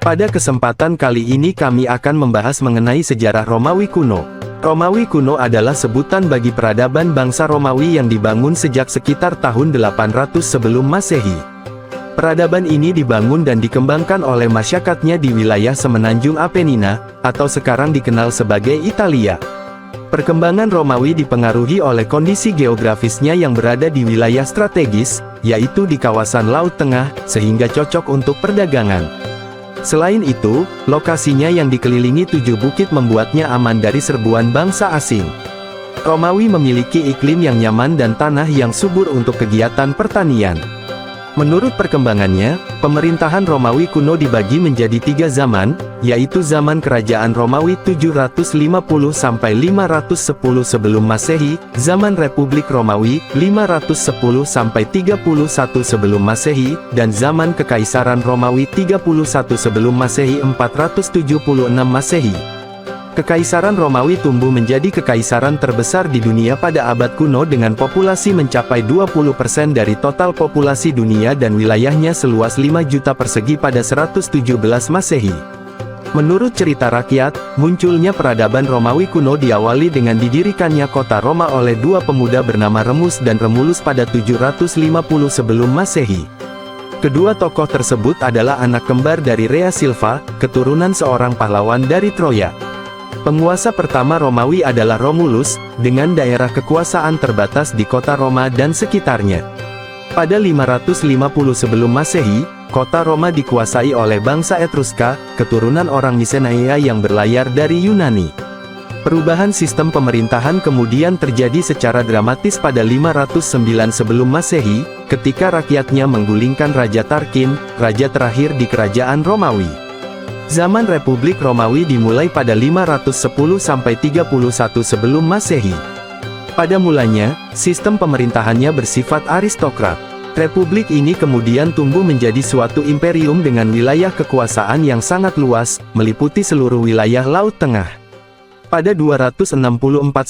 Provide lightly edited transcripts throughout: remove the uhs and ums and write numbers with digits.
Pada kesempatan kali ini kami akan membahas mengenai sejarah Romawi kuno. Romawi kuno adalah sebutan bagi peradaban bangsa Romawi yang dibangun sejak sekitar tahun 800 sebelum Masehi. Peradaban ini dibangun dan dikembangkan oleh masyarakatnya di wilayah semenanjung Apenina, atau sekarang dikenal sebagai Italia. Perkembangan Romawi dipengaruhi oleh kondisi geografisnya yang berada di wilayah strategis, yaitu di kawasan Laut Tengah, sehingga cocok untuk perdagangan. Selain itu, lokasinya yang dikelilingi 7 bukit membuatnya aman dari serbuan bangsa asing. Romawi memiliki iklim yang nyaman dan tanah yang subur untuk kegiatan pertanian. Menurut perkembangannya, pemerintahan Romawi kuno dibagi menjadi 3 zaman, yaitu zaman Kerajaan Romawi 750–510 sebelum Masehi, zaman Republik Romawi 510–31 sebelum Masehi, dan zaman Kekaisaran Romawi 31 sebelum Masehi 476 Masehi. Kekaisaran Romawi tumbuh menjadi kekaisaran terbesar di dunia pada abad kuno dengan populasi mencapai 20% dari total populasi dunia dan wilayahnya seluas 5 juta persegi pada 117 Masehi. Menurut cerita rakyat, munculnya peradaban Romawi kuno diawali dengan didirikannya kota Roma oleh 2 pemuda bernama Remus dan Remulus pada 750 sebelum Masehi. Kedua tokoh tersebut adalah anak kembar dari Rea Silva, keturunan seorang pahlawan dari Troya. Penguasa pertama Romawi adalah Romulus, dengan daerah kekuasaan terbatas di kota Roma dan sekitarnya. Pada 550 sebelum Masehi, kota Roma dikuasai oleh bangsa Etruska, keturunan orang Mycenae yang berlayar dari Yunani. Perubahan sistem pemerintahan kemudian terjadi secara dramatis pada 509 sebelum Masehi, ketika rakyatnya menggulingkan Raja Tarquin, raja terakhir di kerajaan Romawi. Zaman Republik Romawi dimulai pada 510–31 sebelum Masehi. Pada mulanya, sistem pemerintahannya bersifat aristokrat. Republik ini kemudian tumbuh menjadi suatu imperium dengan wilayah kekuasaan yang sangat luas, meliputi seluruh wilayah Laut Tengah. Pada 264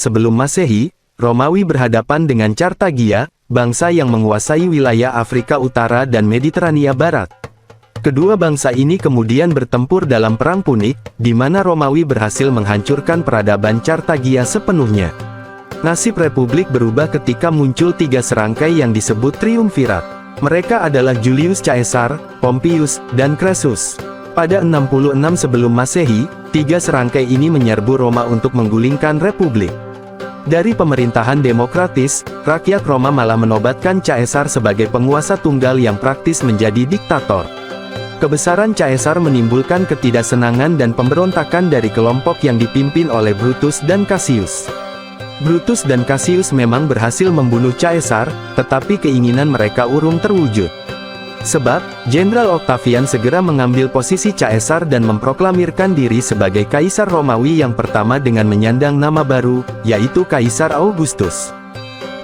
sebelum Masehi, Romawi berhadapan dengan Carthagia, bangsa yang menguasai wilayah Afrika Utara dan Mediterania Barat. Kedua bangsa ini kemudian bertempur dalam Perang Punik, di mana Romawi berhasil menghancurkan peradaban Carthagia sepenuhnya. Nasib Republik berubah ketika muncul 3 serangkai yang disebut triumvirat. Mereka adalah Julius Caesar, Pompeius, dan Crassus. Pada 66 sebelum Masehi, 3 serangkai ini menyerbu Roma untuk menggulingkan Republik. Dari pemerintahan demokratis, rakyat Roma malah menobatkan Caesar sebagai penguasa tunggal yang praktis menjadi diktator. Kebesaran Caesar menimbulkan ketidaksenangan dan pemberontakan dari kelompok yang dipimpin oleh Brutus dan Cassius. Brutus dan Cassius memang berhasil membunuh Caesar, tetapi keinginan mereka urung terwujud. Sebab, Jenderal Octavian segera mengambil posisi Caesar dan memproklamirkan diri sebagai Kaisar Romawi yang pertama dengan menyandang nama baru, yaitu Kaisar Augustus.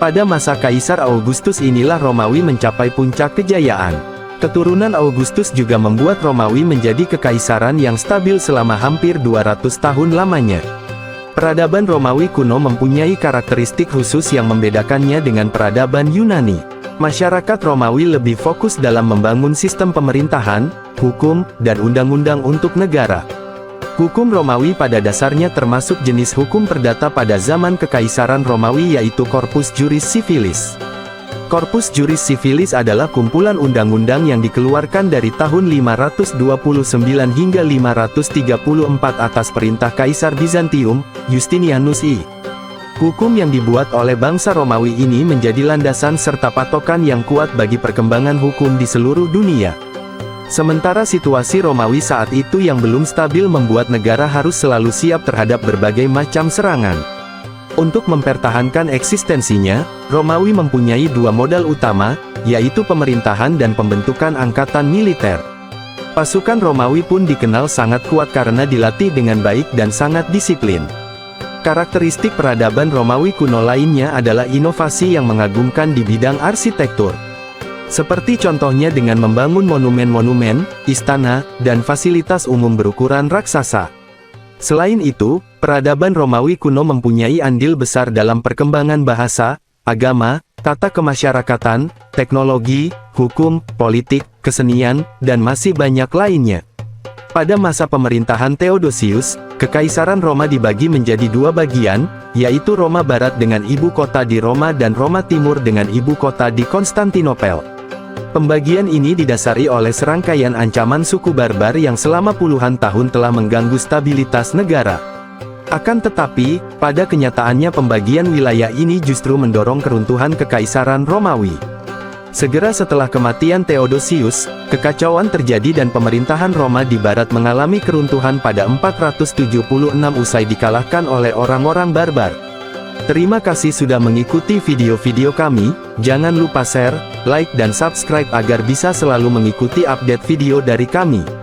Pada masa Kaisar Augustus inilah Romawi mencapai puncak kejayaan. Keturunan Augustus juga membuat Romawi menjadi kekaisaran yang stabil selama hampir 200 tahun lamanya. Peradaban Romawi kuno mempunyai karakteristik khusus yang membedakannya dengan peradaban Yunani. Masyarakat Romawi lebih fokus dalam membangun sistem pemerintahan, hukum, dan undang-undang untuk negara. Hukum Romawi pada dasarnya termasuk jenis hukum perdata pada zaman Kekaisaran Romawi yaitu Corpus Juris Civilis. Corpus Juris Civilis adalah kumpulan undang-undang yang dikeluarkan dari tahun 529 hingga 534 atas perintah Kaisar Bizantium, Justinianus I. Hukum yang dibuat oleh bangsa Romawi ini menjadi landasan serta patokan yang kuat bagi perkembangan hukum di seluruh dunia. Sementara situasi Romawi saat itu yang belum stabil membuat negara harus selalu siap terhadap berbagai macam serangan. Untuk mempertahankan eksistensinya, Romawi mempunyai 2 modal utama, yaitu pemerintahan dan pembentukan angkatan militer. Pasukan Romawi pun dikenal sangat kuat karena dilatih dengan baik dan sangat disiplin. Karakteristik peradaban Romawi kuno lainnya adalah inovasi yang mengagumkan di bidang arsitektur. Seperti contohnya dengan membangun monumen-monumen, istana, dan fasilitas umum berukuran raksasa. Selain itu, peradaban Romawi kuno mempunyai andil besar dalam perkembangan bahasa, agama, tata kemasyarakatan, teknologi, hukum, politik, kesenian, dan masih banyak lainnya. Pada masa pemerintahan Theodosius, Kekaisaran Roma dibagi menjadi dua bagian, yaitu Roma Barat dengan ibu kota di Roma dan Roma Timur dengan ibu kota di Konstantinopel. Pembagian ini didasari oleh serangkaian ancaman suku barbar yang selama puluhan tahun telah mengganggu stabilitas negara. Akan tetapi, pada kenyataannya pembagian wilayah ini justru mendorong keruntuhan Kekaisaran Romawi. Segera setelah kematian Theodosius, kekacauan terjadi dan pemerintahan Roma di barat mengalami keruntuhan pada 476 usai dikalahkan oleh orang-orang barbar. Terima kasih sudah mengikuti video-video kami, jangan lupa share, like dan subscribe agar bisa selalu mengikuti update video dari kami.